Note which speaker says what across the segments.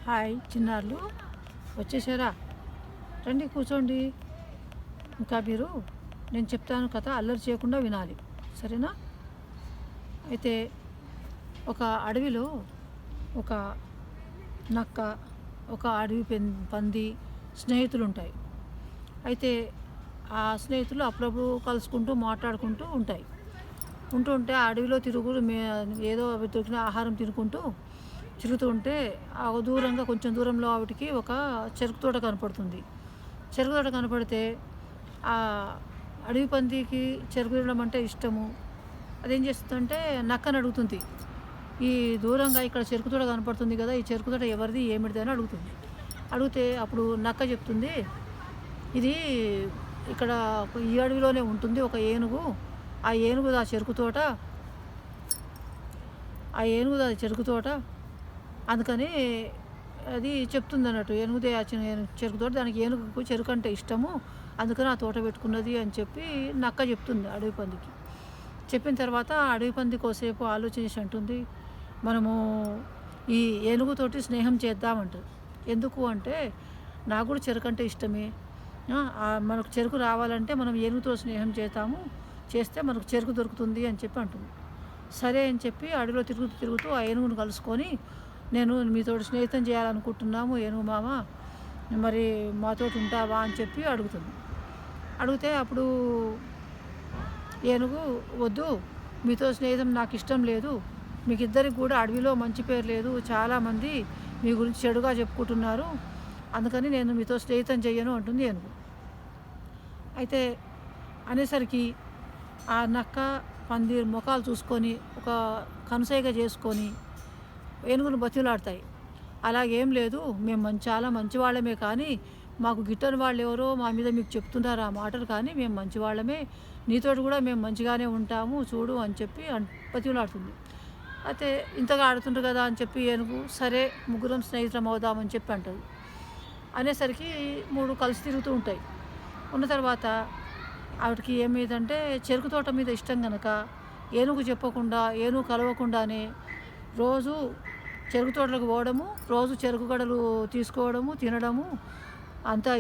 Speaker 1: Hi చిన్నారులు, వచ్చేసారా? రండి కూర్చోండి. ఇంకా మీరు నేను చెప్తాను కథ అల్లరి చేయకుండా వినాలి, సరేనా? అయితే ఒక అడవిలో ఒక నక్క, ఒక అడవి పంది స్నేహితులు ఉంటాయి. అయితే ఆ స్నేహితులు అప్పుడప్పుడు కలుసుకుంటూ మాట్లాడుకుంటూ ఉంటాయి. ఉంటుంటే ఆ అడవిలో ఏదో అవి దొరికిన ఆహారం తిరుగుతూ ఉంటే ఆ దూరంగా కొంచెం దూరంలో ఆవిటికి ఒక చెరుకు తోట కనపడుతుంది. చెరుకు తోట కనపడితే ఆ అడవి పందికి చెరుకు తినడం అంటే ఇష్టము. అదేం చేస్తుందంటే నక్కని అడుగుతుంది, ఈ దూరంగా ఇక్కడ చెరుకు తోట కనపడుతుంది కదా, ఈ చెరుకు తోట ఎవరిది ఏమిటిది అని అడుగుతుంది. అడిగితే అప్పుడు నక్క చెప్తుంది, ఇది ఇక్కడ ఈ అడవిలోనే ఉంటుంది ఒక ఏనుగు. ఆ ఏనుగుది ఆ చెరుకు తోట, చెరుకు తోట అందుకని అది చెప్తుంది అన్నట్టు. ఏనుగుదే ఆ చెరుకు తోట, దానికి ఏనుగుకు చెరుకు అంటే ఇష్టము, అందుకని ఆ తోట పెట్టుకున్నది అని చెప్పి నక్క చెప్తుంది అడవి పందికి. చెప్పిన తర్వాత అడవి పంది కోసేపు ఆలోచించి అంటుంది, మనము ఈ ఏనుగుతోటి స్నేహం చేద్దామంటారు. ఎందుకు అంటే నాకు కూడా చెరుకు అంటే ఇష్టమే, మనకు చెరుకు రావాలంటే మనం ఏనుగుతో స్నేహం చేస్తే మనకు చెరుకు దొరుకుతుంది అని చెప్పి అంటుంది. సరే అని చెప్పి అడవిలో తిరుగుతూ ఆ ఏనుగును కలుసుకొని, నేను మీతో స్నేహితం చేయాలనుకుంటున్నాము ఏనుగు మామ, మరి మాతో ఉంటావా అని చెప్పి అడుగుతుంది. అడిగితే అప్పుడు ఏనుగు, వద్దు, మీతో స్నేహితం నాకు ఇష్టం లేదు, మీకు ఇద్దరికి కూడా అడవిలో మంచి పేరు లేదు, చాలామంది మీ గురించి చెడుగా చెప్పుకుంటున్నారు, అందుకని నేను మీతో స్నేహితం చెయ్యను అంటుంది ఏనుగు. అయితే అనేసరికి ఆ నక్క పంది ముఖాలు చూసుకొని ఒక కనుసైగ చేసుకొని ఏనుగును బతిలాడతాయి. అలాగేం లేదు, మేము చాలా మంచివాళ్ళమే, కానీ మాకు గిట్టని వాళ్ళు ఎవరో మా మీద మీకు చెప్తున్నారు ఆ మాటలు, కానీ మేము మంచివాళ్ళమే, నీతోటి కూడా మేము మంచిగానే ఉంటాము చూడు అని చెప్పి బతిలాడుతుంది. అయితే ఇంతగా ఆడుతుంటారు కదా అని చెప్పి ఏనుగు, సరే ముగ్గురం స్నేహితులం అవుదామని చెప్పి అంటుంది. అనేసరికి మూడు కలిసి తిరుగుతూ ఉంటాయి. ఉన్న తర్వాత ఆవిడకి ఏమైందంటే చెరుకు తోట మీద ఇష్టం కనుక ఏనుగు చెప్పకుండా, ఏనుగు కలవకుండానే రోజు చెరుకు తోటలకు పోవడము, రోజు చెరుకు గడలు తీసుకోవడము, తినడము, అంతా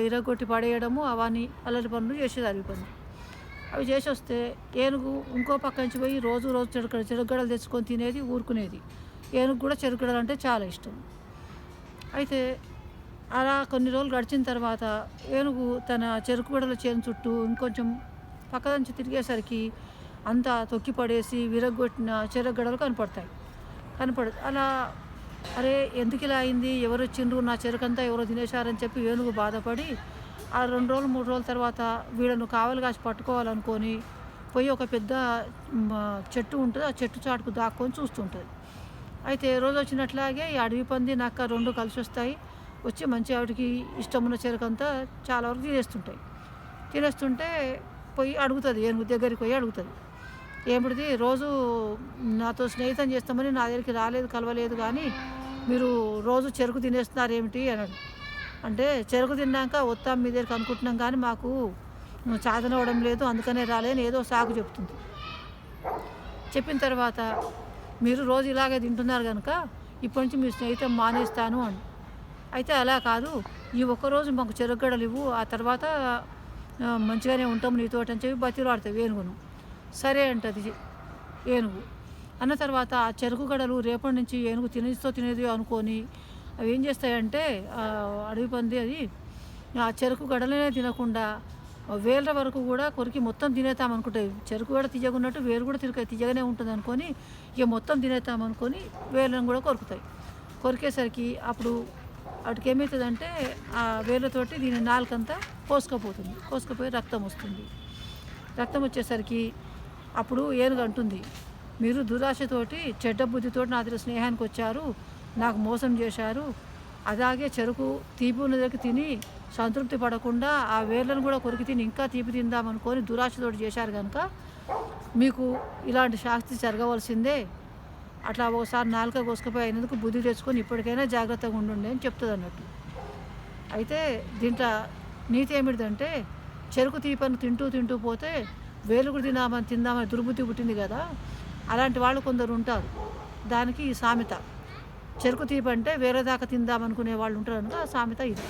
Speaker 1: ఇరగొట్టి పడేయడము, అవన్నీ అల్లరి పనులు చేసేది అడవి పని. అవి చేసి వస్తే ఏనుగు ఇంకో పక్క నుంచి పోయి రోజు చెరుకు గడలు తెచ్చుకొని తినేది, ఊరుకునేది. ఏనుగు కూడా చెరుకు గడలు అంటే చాలా ఇష్టం. అయితే అలా కొన్ని రోజులు గడిచిన తర్వాత ఏనుగు తన చెరుకు గడల చేను చుట్టూ ఇంకొంచెం పక్క నుంచి తిరిగేసరికి అంతా తొక్కి పడేసి విరగొట్టిన చెరుకు గడలు అలా, అరే ఎందుకు ఇలా అయింది, ఎవరు వచ్చిండ్రు, నా చెరుకంతా ఎవరో తినేశారని చెప్పి ఏనుగు బాధపడి ఆ 2 రోజులు 3 రోజుల తర్వాత వీళ్ళను కావలి కాసి పట్టుకోవాలనుకొని పోయి ఒక పెద్ద చెట్టు ఉంటుంది, ఆ చెట్టు చాటుకు దాక్కొని చూస్తుంటుంది. అయితే రోజు వచ్చినట్లాగే ఈ అడవి పంది నక్క 2 కలిసి వచ్చి మంచి ఆవిడకి ఇష్టమున్న చెరుకంతా చాలా వరకు తినేస్తుంటే పోయి అడుగుతుంది, ఏనుగు దగ్గరికి పోయి అడుగుతుంది, ఏమిటిది రోజు నాతో స్నేహితం చేస్తామని నా దగ్గరికి రాలేదు, కలవలేదు, కానీ మీరు రోజు చెరుకు తినేస్తున్నారు ఏమిటి అన్నాడు. అంటే చెరుకు తిన్నాక వస్తాం మీ దగ్గరికి అనుకుంటున్నాం, కానీ మాకు చాదనవడం లేదు, అందుకనే రాలేని ఏదో సాకు చెప్తుంది. చెప్పిన తర్వాత మీరు రోజు ఇలాగే తింటున్నారు కనుక ఇప్పటి నుంచి మీ స్నేహితం మానేస్తాను అని. అయితే అలా కాదు, ఈ ఒక్కరోజు మాకు చెరుకు గడలు ఇవ్వు, ఆ తర్వాత మంచిగానే ఉంటాము నీతోటి అని చెప్పి బతిలాడుతావు ఏనుగును. సరే అంటది ఏనుగు. అన్న తర్వాత ఆ చెరుకు గడలు రేపటి నుంచి ఏనుగు తినేది అనుకొని అవి ఏం చేస్తాయంటే అడవి పంది అది ఆ చెరుకు గడలనే తినకుండా వేళ్ళ వరకు కూడా కొరికి మొత్తం తినేతామనుకుంటాయి. చెరుకు గడ తీయకున్నట్టు వేలు కూడా తీయగానే ఉంటుంది అనుకొని ఇక మొత్తం తినేతామనుకొని వేళ్ళను కూడా కొరికేసరికి అప్పుడు వాటికి ఏమవుతుందంటే ఆ వేళ్ళతోటి దీని నాలుకంతా కోసుకపోయి రక్తం వస్తుంది. రక్తం వచ్చేసరికి అప్పుడు ఏనుగు అంటుంది, మీరు దురాశతోటి చెడ్డ బుద్ధితోటి నా దగ్గర స్నేహానికి వచ్చారు, నాకు మోసం చేశారు, అలాగే చెరుకు తీపి ఉన్నదరికి తిని సంతృప్తి పడకుండా ఆ వేర్లను కూడా కొరికి తిని ఇంకా తీపి తిందామనుకొని దురాశతోటి చేశారు కనుక మీకు ఇలాంటి శాస్తి జరగవలసిందే, అట్లా ఒకసారి నాలుక కోసుకుపోయి అయినందుకు బుద్ధి తెచ్చుకొని ఇప్పటికైనా జాగ్రత్తగా ఉండండి అని చెప్తుంది అన్నట్టు. అయితే దీంట్లో నీతి ఏమిటిదంటే చెరుకు తీపను తింటూ పోతే వేలు కూడా తిందామని దుర్బుద్ధి పుట్టింది కదా, అలాంటి వాళ్ళు కొందరు ఉంటారు. దానికి ఈ సామెత, చెరుకు తీపి అంటే వేరే దాకా తిందాం అనుకునే వాళ్ళు ఉంటారు కనుక ఆ సామెత ఇది.